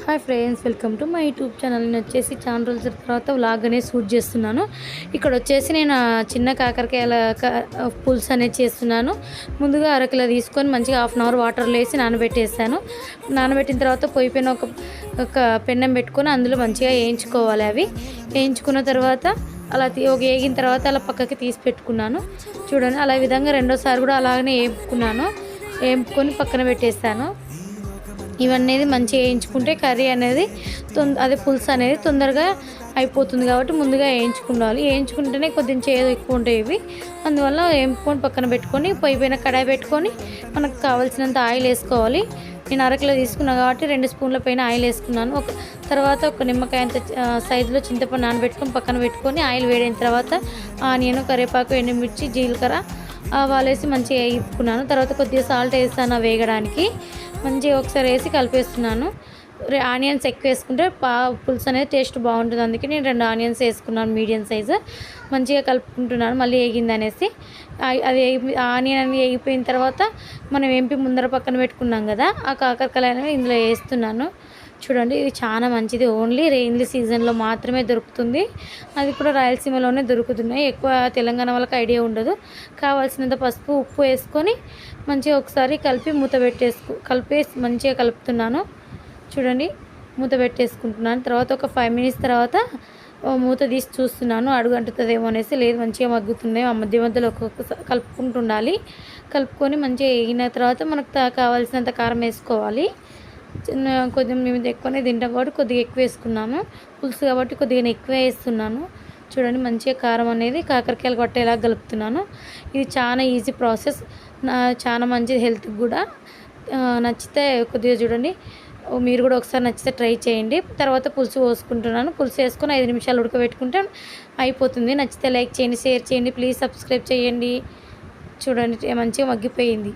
Hi friends, welcome to my YouTube channel. నేను వచ్చేసి చాలా రోజుల తర్వాత వ్లాగ్ అనేది షూట్ చేస్తున్నాను. ఇక్కడ వచ్చేసి నేను చిన్న కాకరకాయల పులుసు అనేది చేస్తున్నాను. ముందుగా అరకిలో తీసుకొని మంచిగా హాఫ్ అన్ అవర్ వాటర్లో వేసి నానబెట్టేసాను. నానబెట్టిన తర్వాత పొయ్యి పైన ఒక పెన్నం పెట్టుకొని అందులో మంచిగా వేయించుకోవాలి. అవి వేయించుకున్న తర్వాత అలా వేగిన తర్వాత అలా పక్కకి తీసి పెట్టుకున్నాను. చూడండి, అలా విధంగా రెండోసారి కూడా అలాగనే వేపుకొని పక్కన పెట్టేస్తాను. ఇవన్నీ మంచిగా వేయించుకుంటే కర్రీ అనేది అదే పులుసు అనేది తొందరగా అయిపోతుంది. కాబట్టి ముందుగా వేయించుకోవాలి. వేయించుకుంటేనే కొద్దిగా చేదు ఎక్కువ ఉంటాయి ఇవి. అందువల్ల వేయించుకొని పక్కన పెట్టుకొని పొయ్యి పైన కడాయి పెట్టుకొని మనకు కావాల్సినంత ఆయిల్ వేసుకోవాలి. నేను అరకిలో తీసుకున్నాను కాబట్టి 2 స్పూన్ల పైన ఆయిల్ వేసుకున్నాను. తర్వాత ఒక నిమ్మకాయ అంత సైజులో చింతపండు నానబెట్టుకొని పక్కన పెట్టుకొని ఆయిల్ వేడైన తర్వాత ఆనియన్, కరివేపాకు, ఎండుమిర్చి, జీలకర్ర, ఆవాలు వేసి మంచిగా వేపుకున్నాను. తర్వాత కొద్దిగా సాల్ట్ వేస్తాను వేగడానికి. మంచిగా ఒకసారి వేసి కలిపేస్తున్నాను. ఆనియన్స్ ఎక్కువ వేసుకుంటే పులుసు అనేది టేస్ట్ బాగుంటుంది. అందుకే నేను 2 ఆనియన్స్ వేసుకున్నాను, మీడియం సైజు. మంచిగా కలుపుకుంటున్నాను. మళ్ళీ వేగిందనేసి అది ఆనియన్ అనేది వేగిపోయిన తర్వాత మనం ముందర పక్కన పెట్టుకున్నాం కదా, ఆ కాకరకాయలు అనేవి ఇందులో వేస్తున్నాను. చూడండి, ఇది చాలా మంచిది. ఓన్లీ రెయిన్లీ సీజన్లో మాత్రమే దొరుకుతుంది. అది కూడా రాయలసీమలోనే దొరుకుతున్నాయి. ఎక్కువ తెలంగాణ వాళ్ళకి ఐడియా ఉండదు. కావాల్సినంత పసుపు, ఉప్పు వేసుకొని మంచిగా ఒకసారి కలిపేసి మంచిగా కలుపుతున్నాను. చూడండి, మూత పెట్టేసుకుంటున్నాను. తర్వాత ఒక 5 మినిట్స్ తర్వాత మూత తీసి చూస్తున్నాను, అడుగు అంటుతుందేమో అనేసి. లేదు, మంచిగా మగ్గుతున్నాయి. ఆ మధ్య మధ్యలో ఒక్కొక్కసారి కలుపుకుంటుండాలి. కలుపుకొని మంచిగా వేగిన తర్వాత మనకు కావాల్సినంత కారం వేసుకోవాలి. కొద్దిగా మేము ఎక్కువనే తింటాం కాబట్టి కొద్దిగా ఎక్కువ వేసుకున్నాము. పులుసు కాబట్టి కొద్దిగా ఎక్కువ వేస్తున్నాను. చూడండి, మంచిగా కారం అనేది కాకరకాయలు కొట్టేలా కలుపుతున్నాను. ఇది చాలా ఈజీ ప్రాసెస్, చాలా మంచిది హెల్త్కి కూడా. నచ్చితే కొద్దిగా చూడండి, మీరు కూడా ఒకసారి నచ్చితే ట్రై చేయండి. తర్వాత పులుసు పోసుకుంటున్నాను. పులుసు వేసుకొని 5 నిమిషాలు ఉడకబెట్టుకుంటే అయిపోతుంది. నచ్చితే లైక్ చేయండి, షేర్ చేయండి, ప్లీజ్ సబ్స్క్రైబ్ చేయండి. చూడండి, మంచిగా మగ్గిపోయింది.